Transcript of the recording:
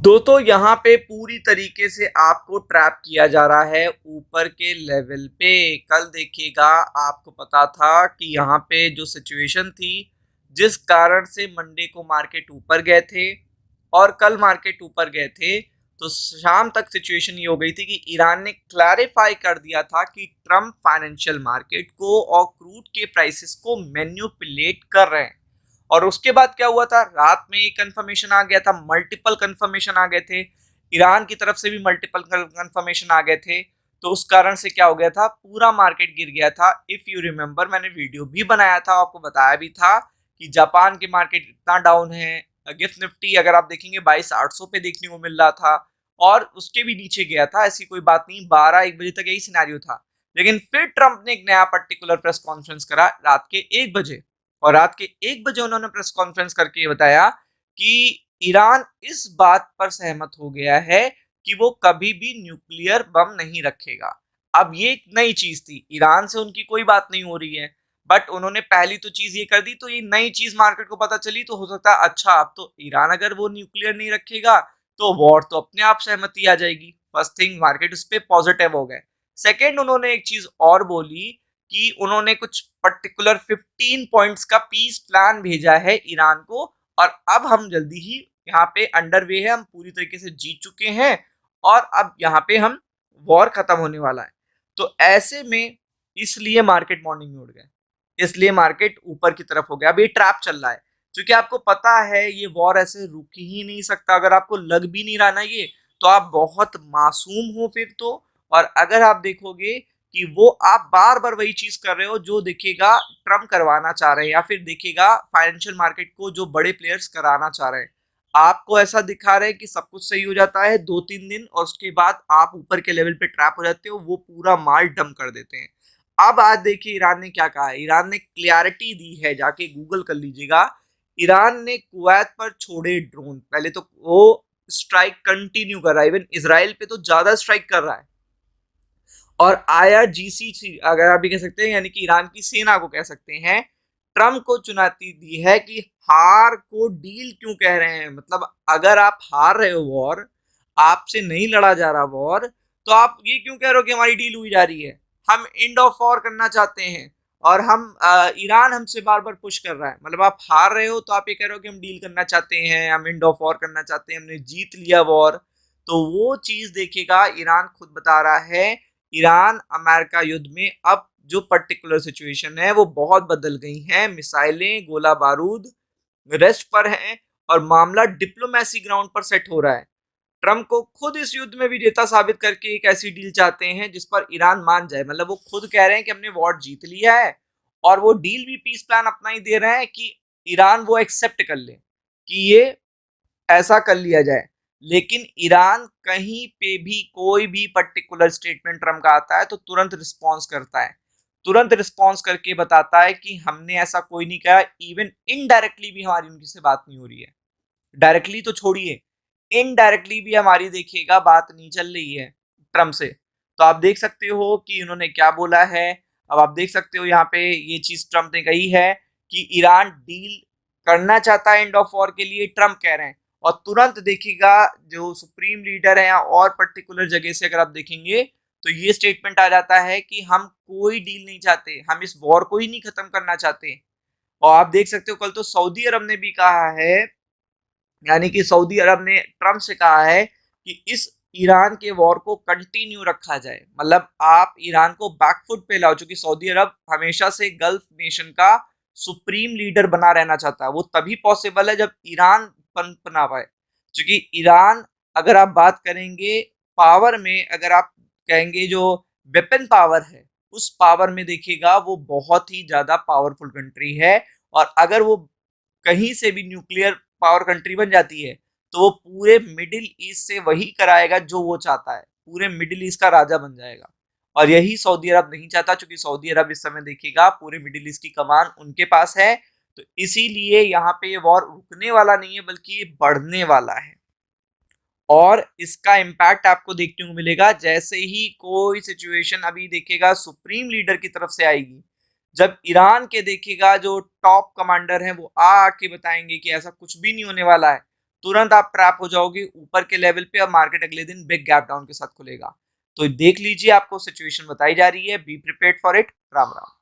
दोस्तों यहाँ पे पूरी तरीके से आपको ट्रैप किया जा रहा है ऊपर के लेवल पे। कल देखिएगा, आपको पता था कि यहाँ पे जो सिचुएशन थी जिस कारण से मंडे को मार्केट ऊपर गए थे और कल मार्केट ऊपर गए थे, तो शाम तक सिचुएशन ये हो गई थी कि ईरान ने क्लैरिफाई कर दिया था कि ट्रम्प फाइनेंशियल मार्केट को और क्रूड के प्राइसेस को मैन्युपुलेट कर रहे हैं। और उसके बाद क्या हुआ था, रात में एक कंफर्मेशन आ गया था, मल्टीपल कंफर्मेशन आ गए थे, ईरान की तरफ से भी मल्टीपल कंफर्मेशन आ गए थे। तो उस कारण से क्या हो गया था, पूरा मार्केट गिर गया था। इफ यू रिमेंबर, मैंने वीडियो भी बनाया था, आपको बताया भी था कि जापान के मार्केट इतना डाउन है। गिफ्ट निफ्टी अगर आप देखेंगे 22,800 पे देखने को मिल रहा था और उसके भी नीचे गया था। ऐसी कोई बात नहीं, 12-1 बजे तक यही सिनेरियो था। लेकिन फिर ट्रंप ने एक नया पर्टिकुलर प्रेस कॉन्फ्रेंस करा रात के 1 बजे, और रात के 1 बजे उन्होंने प्रेस कॉन्फ्रेंस करके ये बताया कि ईरान इस बात पर सहमत हो गया है कि वो कभी भी न्यूक्लियर बम नहीं रखेगा। अब ये एक नई चीज थी, ईरान से उनकी कोई बात नहीं हो रही है, बट उन्होंने पहली तो चीज ये कर दी, तो ये नई चीज मार्केट को पता चली, तो हो सकता है अच्छा अब तो ईरान अगर वो न्यूक्लियर नहीं रखेगा तो वॉर तो अपने आप सहमति आ जाएगी। फर्स्ट थिंग, मार्केट उस पर पॉजिटिव हो गए। सेकेंड, उन्होंने एक चीज और बोली कि उन्होंने कुछ पर्टिकुलर 15 पॉइंट्स का पीस प्लान भेजा है ईरान को, और अब हम जल्दी ही यहाँ पे अंडरवे है, हम पूरी तरीके से जीत चुके हैं और अब यहाँ पे हम वॉर खत्म होने वाला है। तो ऐसे में इसलिए मार्केट मॉर्निंग में उड़ गए, इसलिए मार्केट ऊपर की तरफ हो गया। अब ये ट्रैप चल रहा है क्योंकि आपको पता है ये वॉर ऐसे रुक ही नहीं सकता। अगर आपको लग भी नहीं रहा ना ये, तो आप बहुत मासूम हो फिर तो। और अगर आप देखोगे कि वो आप बार बार वही चीज कर रहे हो जो देखिएगा ट्रम्प करवाना चाह रहे हैं, या फिर देखिएगा फाइनेंशियल मार्केट को जो बड़े प्लेयर्स कराना चाह रहे हैं। आपको ऐसा दिखा रहे हैं कि सब कुछ सही हो जाता है 2-3 दिन और उसके बाद आप ऊपर के लेवल पे ट्रैप हो जाते हो, वो पूरा माल डंप कर देते हैं। अब आज देखिए ईरान ने क्या कहा है, ईरान ने क्लियरिटी दी है, जाके गूगल कर लीजिएगा। ईरान ने कुवैत पर छोड़े ड्रोन, पहले तो वो स्ट्राइक कंटिन्यू कर रहा है, इवन इसराइल पे तो ज्यादा स्ट्राइक कर रहा है। और आईआरजीसी, अगर आप भी कह सकते हैं, यानी कि ईरान की सेना को कह सकते हैं, ट्रम्प को चुनौती दी है कि हार को डील क्यों कह रहे हैं। मतलब अगर आप हार रहे हो वॉर, आपसे नहीं लड़ा जा रहा वॉर, तो आप ये क्यों कह रहे हो कि हमारी डील हुई जा रही है। हम एंड ऑफ वॉर करना चाहते हैं और हम ईरान हमसे बार बार पुश कर रहा है। मतलब आप हार रहे हो तो आप ये कह रहे हो कि हम डील करना चाहते हैं, हम एंड ऑफ वॉर करना चाहते हैं, हमने जीत लिया वॉर। तो वो चीज देखिएगा, ईरान खुद बता रहा है ईरान अमेरिका युद्ध में अब जो पर्टिकुलर सिचुएशन है वो बहुत बदल गई है। मिसाइलें, गोला बारूद रेस्ट पर हैं और मामला डिप्लोमेसी ग्राउंड पर सेट हो रहा है। ट्रम्प को खुद इस युद्ध में विजेता साबित करके एक ऐसी डील चाहते हैं जिस पर ईरान मान जाए। मतलब वो खुद कह रहे हैं कि हमने वॉर जीत लिया है, और वो डील भी पीस प्लान अपना ही दे रहे हैं कि ईरान वो एक्सेप्ट कर ले कि ये ऐसा कर लिया जाए। लेकिन ईरान कहीं पे भी कोई भी पर्टिकुलर स्टेटमेंट ट्रम्प का आता है तो तुरंत रिस्पॉन्स करता है, तुरंत रिस्पॉन्स करके बताता है कि हमने ऐसा कोई नहीं कहा। इवन इनडायरेक्टली भी हमारी उनकी से बात नहीं हो रही है, डायरेक्टली तो छोड़िए, इनडायरेक्टली भी हमारी देखिएगा बात नहीं चल रही है ट्रम्प से। तो आप देख सकते हो कि उन्होंने क्या बोला है। अब आप देख सकते हो यहाँ पे ये चीज ट्रम्प ने कही है कि ईरान डील करना चाहता है एंड ऑफ वॉर के लिए, ट्रम्प कह रहे हैं। और तुरंत देखिएगा जो सुप्रीम लीडर है और पर्टिकुलर जगह से अगर आप देखेंगे तो ये स्टेटमेंट आ जाता है कि हम कोई डील नहीं चाहते, हम इस वॉर को ही नहीं खत्म करना चाहते। और आप देख सकते हो कल तो सऊदी अरब ने भी कहा है, यानी कि सऊदी अरब ने ट्रम्प से कहा है कि इस ईरान के वॉर को कंटिन्यू रखा जाए। मतलब आप ईरान को बैकफुट पे लाओ, चूंकि सऊदी अरब हमेशा से गल्फ नेशन का सुप्रीम लीडर बना रहना चाहता है। वो तभी पॉसिबल है जब ईरान पनप पाए, क्योंकि ईरान, अगर आप बात करेंगे पावर में, अगर आप कहेंगे जो वेपन पावर है उस पावर में देखिएगा वो बहुत ही ज्यादा पावरफुल कंट्री है। और अगर वो कहीं से भी न्यूक्लियर पावर कंट्री बन जाती है तो वो पूरे मिडिल ईस्ट से वही कराएगा जो वो चाहता है, पूरे मिडिल ईस्ट का राजा बन जाएगा। और यही सऊदी अरब नहीं चाहता, क्योंकि सऊदी अरब इस समय देखिएगा पूरे मिडिल ईस्ट की कमान उनके पास है। तो इसीलिए यहाँ पे ये वॉर रुकने वाला नहीं है बल्कि ये बढ़ने वाला है। और इसका इम्पैक्ट आपको देखने को मिलेगा जैसे ही कोई सिचुएशन अभी देखेगा सुप्रीम लीडर की तरफ से आएगी। जब ईरान के देखिएगा जो टॉप कमांडर हैं वो आके बताएंगे कि ऐसा कुछ भी नहीं होने वाला है, तुरंत आप ट्रैप हो जाओगे ऊपर के लेवल पे और मार्केट अगले दिन बिग गैप डाउन के साथ खुलेगा। तो देख लीजिए, आपको सिचुएशन बताई जा रही है, be prepared for it. Ram Ram.